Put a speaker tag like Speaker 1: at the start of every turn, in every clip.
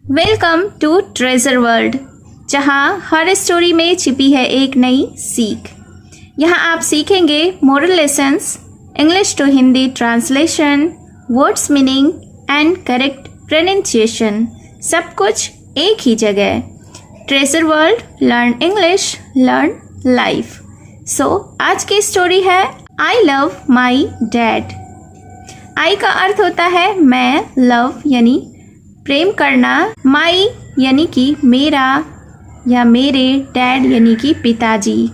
Speaker 1: Welcome to treasure world, जहां हर story में छिपी है एक नई सीख। यहां आप सीखेंगे moral lessons, English to Hindi translation, words meaning and correct pronunciation, सब कुछ एक ही जगह। Treasure world, learn English, learn life. So आज की स्टोरी है आई लव माई डैड। आई का अर्थ होता है मैं, लव यानी प्रेम करना, माई यानी कि मेरा या मेरे, डैड यानी कि पिताजी।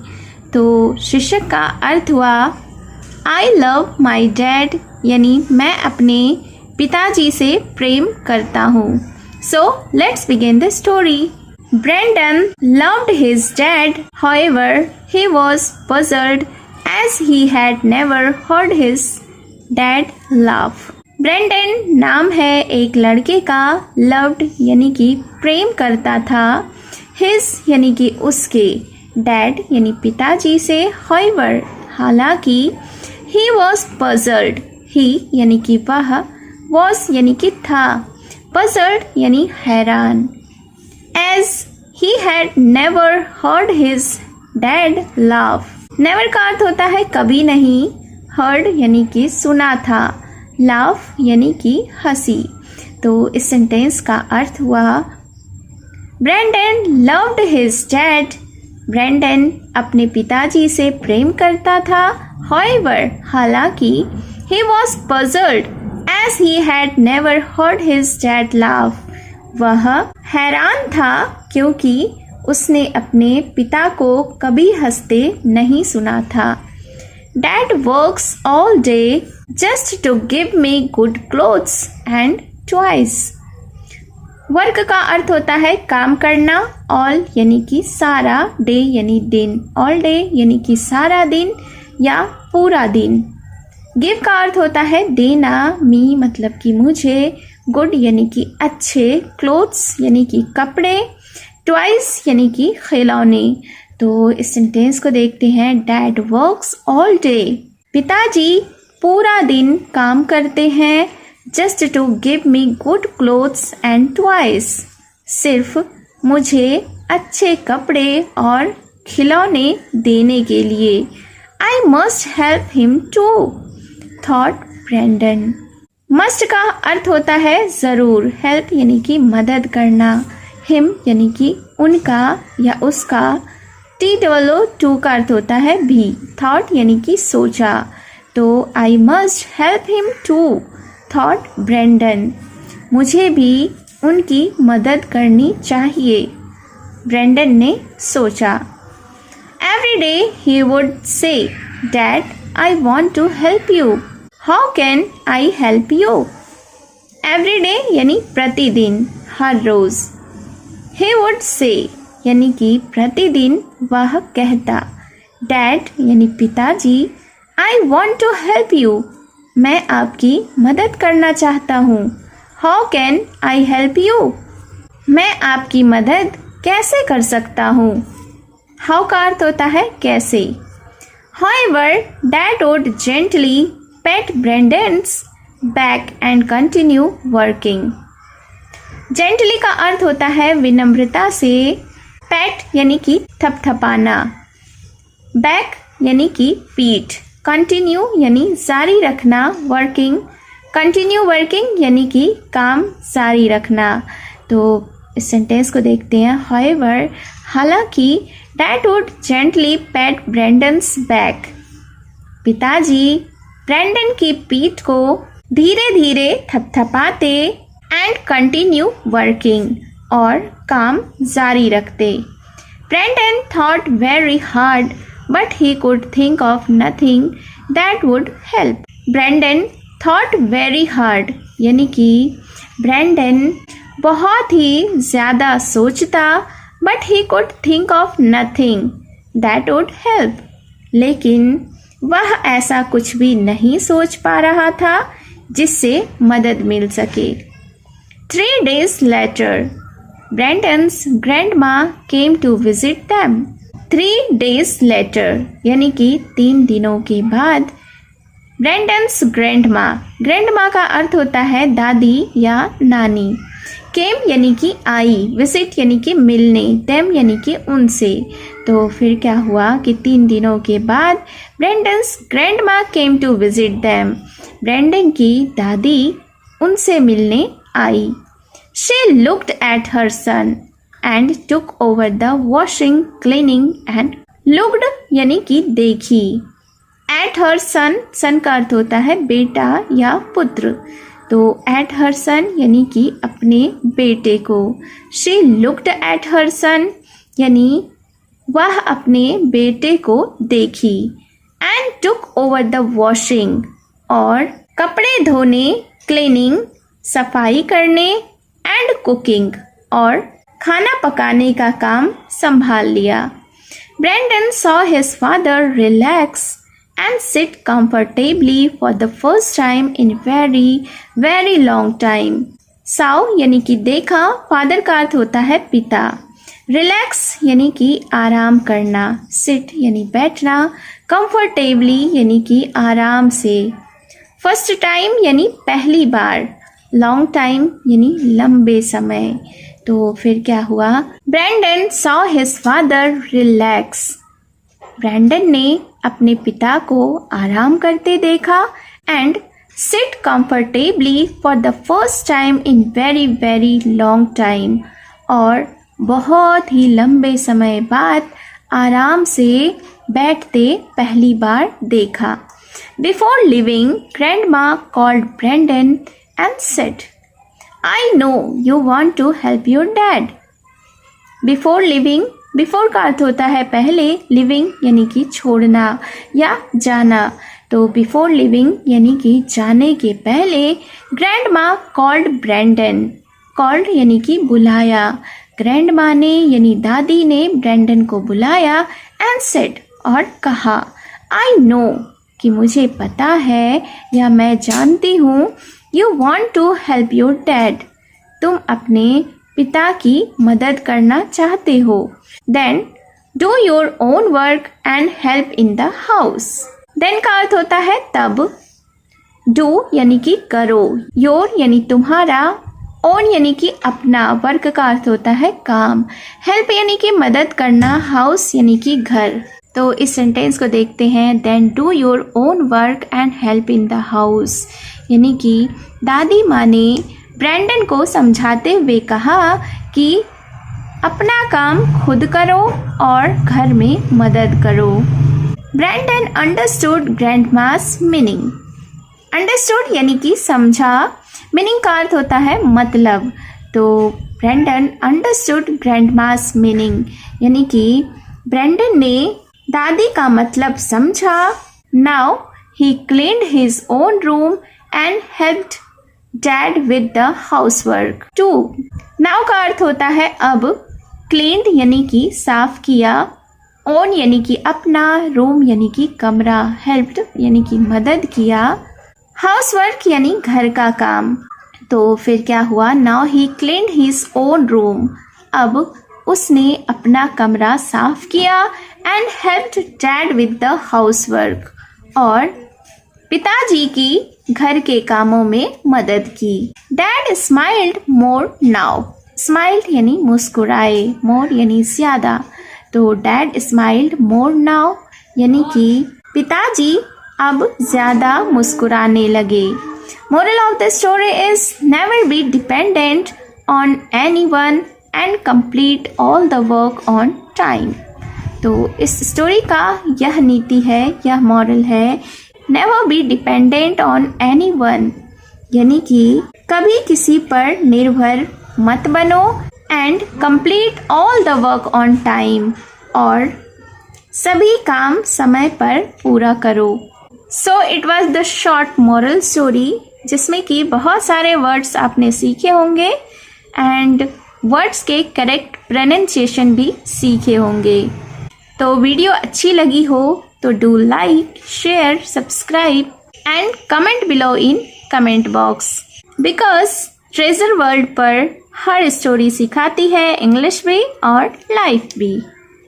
Speaker 1: तो शीर्षक का अर्थ हुआ आई लव माई डैड यानी मैं अपने पिताजी से प्रेम करता हूँ। So let's begin the story. Brandon loved his dad, however, he was puzzled as he had never heard his dad laugh. Brandon नाम है एक लड़के का, लव्ड यानी कि प्रेम करता था, हिज यानी कि उसके, डैड यानी पिताजी से, however हालांकि, he was puzzled, he यानी कि वह, was यानी कि था, puzzled यानी हैरान, as he had never heard his dad laugh. never का अर्थ होता है कभी नहीं, heard यानी कि सुना था, laugh यानी कि हंसी। तो इस सेंटेंस का अर्थ हुआ Brandon loved his dad, Brandon अपने पिताजी से प्रेम करता था, however हालांकि, he was puzzled as he had never heard his dad laugh, वह हैरान था क्योंकि उसने अपने पिता को कभी हंसते नहीं सुना था। Dad works all day just to give me good clothes and toys. Work का अर्थ होता है काम करना, all यानी कि सारा, day यानी दिन, all day यानी कि सारा दिन या पूरा दिन। गिव का अर्थ होता है देना, मी मतलब कि मुझे, गुड यानी कि अच्छे, क्लोथ्स यानी कि कपड़े, टॉयज यानी कि खिलौने। तो इस सेंटेंस को देखते हैं। डैड वर्क्स ऑल डे, पिताजी पूरा दिन काम करते हैं, just to give me good clothes and toys, सिर्फ मुझे अच्छे कपड़े और खिलौने देने के लिए। I must help him too, thought Brandon. Must का अर्थ होता है ज़रूर, हेल्प यानी कि मदद करना, हिम यानी कि उनका या उसका, TOO का अर्थ होता है भी, थॉट यानी कि सोचा। तो I must help him too, thought Brandon, मुझे भी उनकी मदद करनी चाहिए, ब्रैंडन ने सोचा। Every day he would say dad I want to help you, how can I help you. Every day यानी प्रतिदिन, हर रोज। ही वुड से यानी कि प्रतिदिन वह कहता, डैड यानी पिताजी, I want to help you, मैं आपकी मदद करना चाहता हूँ, how can I help you, मैं आपकी मदद कैसे कर सकता हूँ। हाउ का अर्थ होता है कैसे। However, Dad would gently pat Brandon's back and continue working. Gently का अर्थ होता है विनम्रता से, पैट यानी कि थपथपाना, बैक यानी कि पीठ, कंटिन्यू यानी जारी रखना, वर्किंग, कंटिन्यू वर्किंग यानी कि काम जारी रखना। तो इस सेंटेंस को देखते हैं। However, हालांकि, Dad would gently pat Brandon's back, पिताजी ब्रैंडन की पीठ को धीरे धीरे थपथपाते, एंड कंटिन्यू वर्किंग और काम जारी रखते। Brandon thought very hard but he could think of nothing that would help. Brandon thought very hard यानी कि ब्रैंडन बहुत ही ज़्यादा सोचता, but he could think of nothing that would help, लेकिन वह ऐसा कुछ भी नहीं सोच पा रहा था जिससे मदद मिल सके। 3 days later, Brandon's grandma came to visit them. 3 days later यानी कि 3 दिनों के बाद, Brandon's grandma, grandma का अर्थ होता है दादी या नानी, केम यानी कि आई, विजिट यानी कि मिलने, देम यानी कि उनसे। तो फिर क्या हुआ कि 3 दिनों के बाद Brendan's grandma came to visit them, Brendan की दादी उनसे मिलने आई। She looked at her son and took over the washing, cleaning and looked यानी कि देखी। एट हर सन, सन का अर्थ होता है बेटा या पुत्र, तो एट हर सन यानी कि अपने बेटे को। शी लुक्ड एट हर सन यानी वह अपने बेटे को देखी। And took over the washing, और कपड़े धोने, क्लीनिंग सफाई करने, एंड कुकिंग और खाना पकाने का काम संभाल लिया। Brandon saw his father relax and sit comfortably for the first time in very long time. Saw यानी कि देखा, फादर का अर्थ होता है पिता। रिलैक्स यानी कि आराम करना, सिट यानी बैठना, comfortably यानी कि आराम से, फर्स्ट टाइम यानी पहली बार, लॉन्ग टाइम यानी लंबे समय। तो फिर क्या हुआ? Brendan saw his father relax, Brendan ने अपने पिता को आराम करते देखा। And sit comfortably for the first time in very long time, और बहुत ही लंबे समय बाद आराम से बैठते पहली बार देखा। Before leaving grandma called Brendan and said, I know you want to help your dad. Before leaving, before का अर्थ होता है पहले, लिविंग यानी कि छोड़ना या जाना। तो बिफोर लिविंग यानी कि जाने के पहले ग्रैंडमा कॉल्ड ब्रेंडन, कॉल्ड यानी कि बुलाया, ग्रैंडमा ने यानी दादी ने ब्रेंडन को बुलाया। एंड सेड और कहा, आई नो कि मुझे पता है या मैं जानती हूँ, you want to help your dad, तुम अपने पिता की मदद करना चाहते हो। Then do your own work and help in the house. Then का अर्थ होता है तब, डू यानी कि करो, योर यानी तुम्हारा, ओन यानी कि अपना, वर्क का अर्थ होता है काम, हेल्प यानी कि मदद करना, हाउस यानी कि घर। तो इस सेंटेंस को देखते हैं। Then do your own work and help in the house, यानी कि दादी माँ ने ब्रेंडन को समझाते हुए कहा कि अपना काम खुद करो और घर में मदद करो। ब्रेंडन अंडरस्टूड ग्रैंडमास मीनिंग, अंडरस्टूड यानी कि समझा, मीनिंग का अर्थ होता है मतलब। तो ब्रेंडन अंडरस्टूड ग्रैंडमास मीनिंग यानी कि ब्रेंडन ने दादी का मतलब समझा। Now he cleaned his own room and helped dad with the housework too. Now का अर्थ होता है अब, क्लीन्ड यानी कि साफ किया, ओन यानी कि अपना, रूम यानी कि कमरा, हेल्प्ड यानी कि मदद किया, हाउसवर्क यानी घर का काम। तो फिर क्या हुआ? Now he cleaned his own room, अब उसने अपना कमरा साफ किया। And helped dad with the housework, और पिताजी की घर के कामों में मदद की। Dad smiled more now, smiled यानी मुस्कुराए, मोर यानी ज्यादा। तो डैड स्माइल्ड मोर नाउ यानी कि पिताजी अब ज्यादा मुस्कुराने लगे। Moral of the story is never be dependent on anyone and complete all the work on time. तो इस स्टोरी का यह नीति है, यह मॉरल है, never be dependent on anyone, यानी कि कभी किसी पर निर्भर मत बनो, and complete all the work on time, और सभी काम समय पर पूरा करो। So it was the short moral story, जिसमें कि बहुत सारे वर्ड्स आपने सीखे होंगे एंड वर्ड्स के करेक्ट प्रोनाउंसिएशन भी सीखे होंगे। तो वीडियो अच्छी लगी हो तो do like, share, subscribe and comment below in comment box, because treasure world पर हर स्टोरी सिखाती है इंग्लिश भी और लाइफ भी।